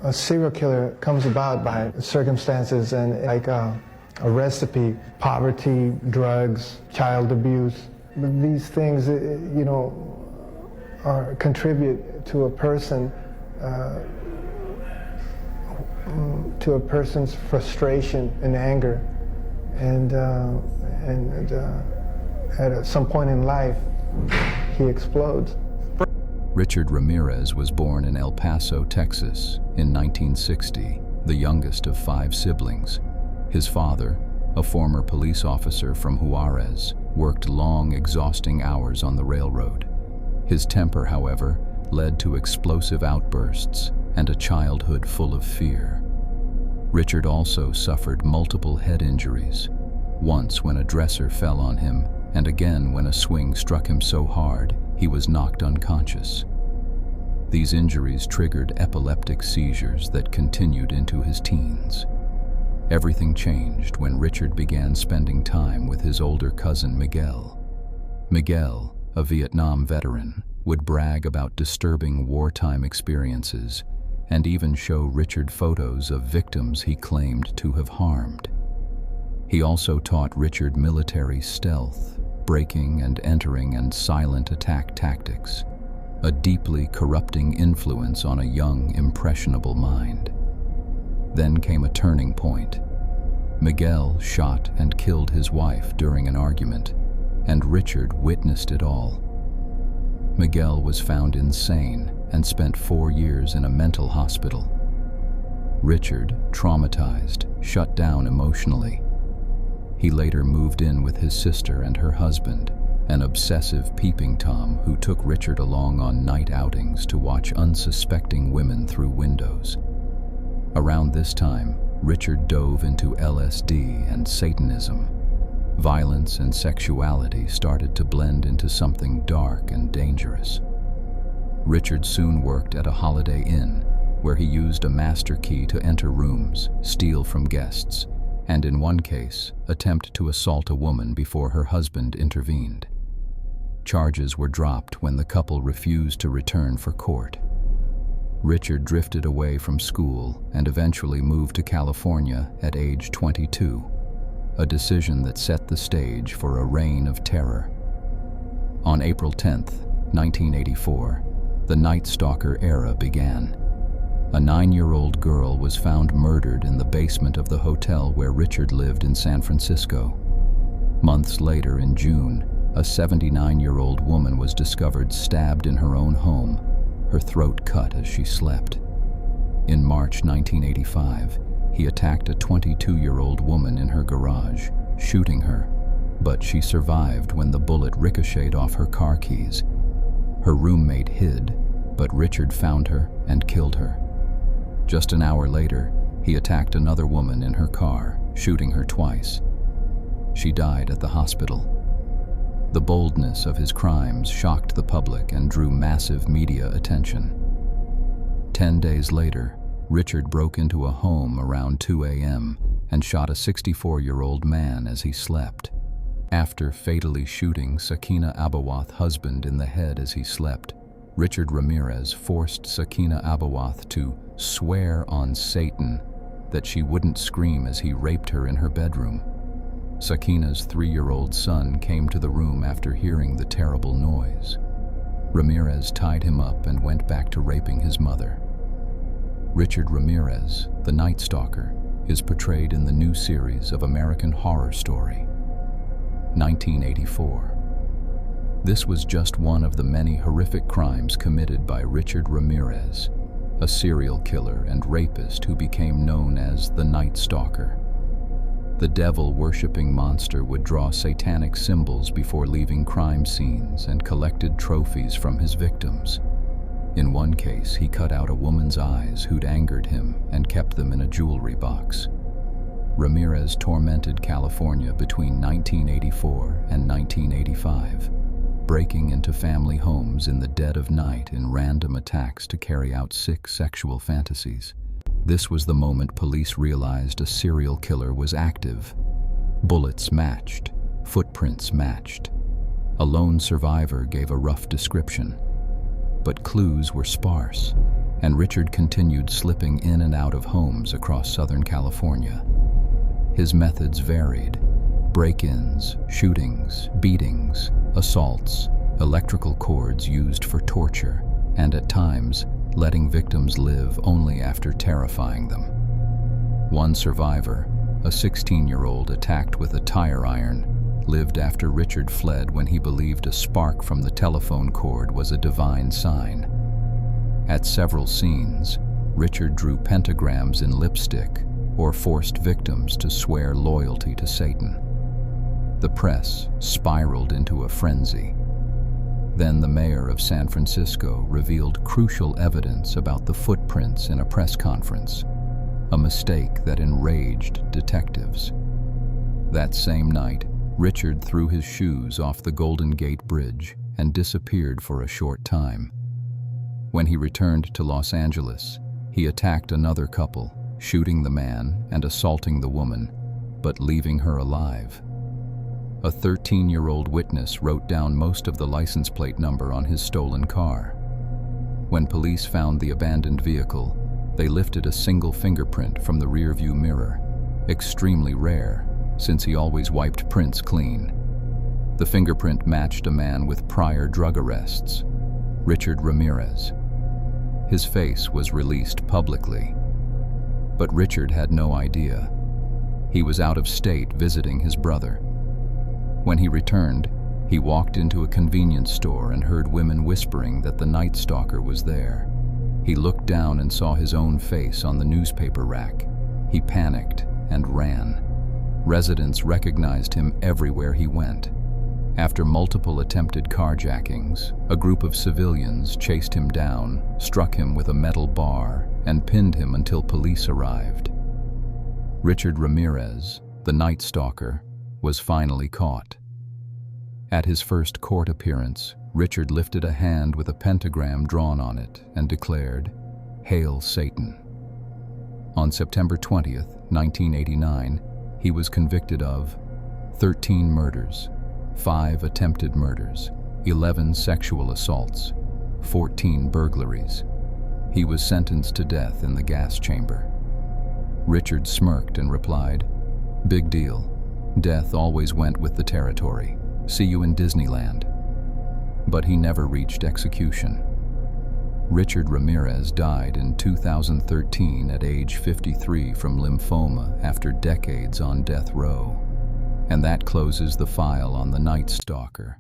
A serial killer comes about by circumstances and like a recipe: poverty, drugs, child abuse. These things, contribute to a person, to a person's frustration and anger, and at some point in life, he explodes. Richard Ramirez was born in El Paso, Texas, in 1960, the youngest of 5 siblings. His father, a former police officer from Juarez, worked long, exhausting hours on the railroad. His temper, however, led to explosive outbursts and a childhood full of fear. Richard also suffered multiple head injuries, once when a dresser fell on him, and again when a swing struck him so hard he was knocked unconscious. These injuries triggered epileptic seizures that continued into his teens. Everything changed when Richard began spending time with his older cousin Miguel. Miguel, a Vietnam veteran, would brag about disturbing wartime experiences and even show Richard photos of victims he claimed to have harmed. He also taught Richard military stealth, breaking and entering, and silent attack tactics, a deeply corrupting influence on a young, impressionable mind. Then came a turning point. Miguel shot and killed his wife during an argument, and Richard witnessed it all. Miguel was found insane and spent 4 years in a mental hospital. Richard, traumatized, shut down emotionally. He later moved in with his sister and her husband, an obsessive peeping Tom who took Richard along on night outings to watch unsuspecting women through windows. Around this time, Richard dove into LSD and Satanism. Violence and sexuality started to blend into something dark and dangerous. Richard soon worked at a Holiday Inn, where he used a master key to enter rooms, steal from guests, and in one case, attempt to assault a woman before her husband intervened. Charges were dropped when the couple refused to return for court. Richard drifted away from school and eventually moved to California at age 22, a decision that set the stage for a reign of terror. On April 10, 1984, the Night Stalker era began. A 9-year-old girl was found murdered in the basement of the hotel where Richard lived in San Francisco. Months later, in June, a 79-year-old woman was discovered stabbed in her own home, her throat cut as she slept. In March 1985, he attacked a 22-year-old woman in her garage, shooting her, but she survived when the bullet ricocheted off her car keys. Her roommate hid, but Richard found her and killed her. Just an hour later, he attacked another woman in her car, shooting her twice. She died at the hospital. The boldness of his crimes shocked the public and drew massive media attention. 10 days later, Richard broke into a home around 2 a.m. and shot a 64-year-old man as he slept. After fatally shooting Sakina Abawath's husband in the head as he slept, Richard Ramirez forced Sakina Abawath to swear on Satan that she wouldn't scream as he raped her in her bedroom. Sakina's 3-year-old son came to the room after hearing the terrible noise. Ramirez tied him up and went back to raping his mother. Richard Ramirez, the Night Stalker, is portrayed in the new series of American Horror Story. 1984. This was just one of the many horrific crimes committed by Richard Ramirez, a serial killer and rapist who became known as the Night Stalker. The devil-worshipping monster would draw satanic symbols before leaving crime scenes and collected trophies from his victims. In one case, he cut out a woman's eyes who'd angered him and kept them in a jewelry box. Ramirez tormented California between 1984 and 1985, breaking into family homes in the dead of night in random attacks to carry out sick sexual fantasies. This was the moment police realized a serial killer was active. Bullets matched, footprints matched. A lone survivor gave a rough description, but clues were sparse. and Richard continued slipping in and out of homes across Southern California. His methods varied: break-ins, shootings, beatings, assaults, electrical cords used for torture, and at times, letting victims live only after terrifying them. One survivor, a 16-year-old attacked with a tire iron, lived after Richard fled when he believed a spark from the telephone cord was a divine sign. At several scenes, Richard drew pentagrams in lipstick or forced victims to swear loyalty to Satan. The press spiraled into a frenzy. Then the mayor of San Francisco revealed crucial evidence about the footprints in a press conference, a mistake that enraged detectives. That same night, Richard threw his shoes off the Golden Gate Bridge and disappeared for a short time. When he returned to Los Angeles, he attacked another couple, shooting the man and assaulting the woman, but leaving her alive. A 13-year-old witness wrote down most of the license plate number on his stolen car. When police found the abandoned vehicle, they lifted a single fingerprint from the rearview mirror, extremely rare, since he always wiped prints clean. The fingerprint matched a man with prior drug arrests, Richard Ramirez. His face was released publicly. But Richard had no idea. He was out of state visiting his brother. When he returned, he walked into a convenience store and heard women whispering that the Night Stalker was there. He looked down and saw his own face on the newspaper rack. He panicked and ran. Residents recognized him everywhere he went. After multiple attempted carjackings, a group of civilians chased him down, struck him with a metal bar, and pinned him until police arrived. Richard Ramirez, the Night Stalker, was finally caught. At his first court appearance, Richard lifted a hand with a pentagram drawn on it and declared, "Hail Satan." On September 20th, 1989, he was convicted of 13 murders, 5 attempted murders, 11 sexual assaults, 14 burglaries. He was sentenced to death in the gas chamber. Richard smirked and replied, "Big deal. Death always went with the territory. See you in Disneyland." But he never reached execution. Richard Ramirez died in 2013 at age 53 from lymphoma after decades on death row. And that closes the file on the Night Stalker.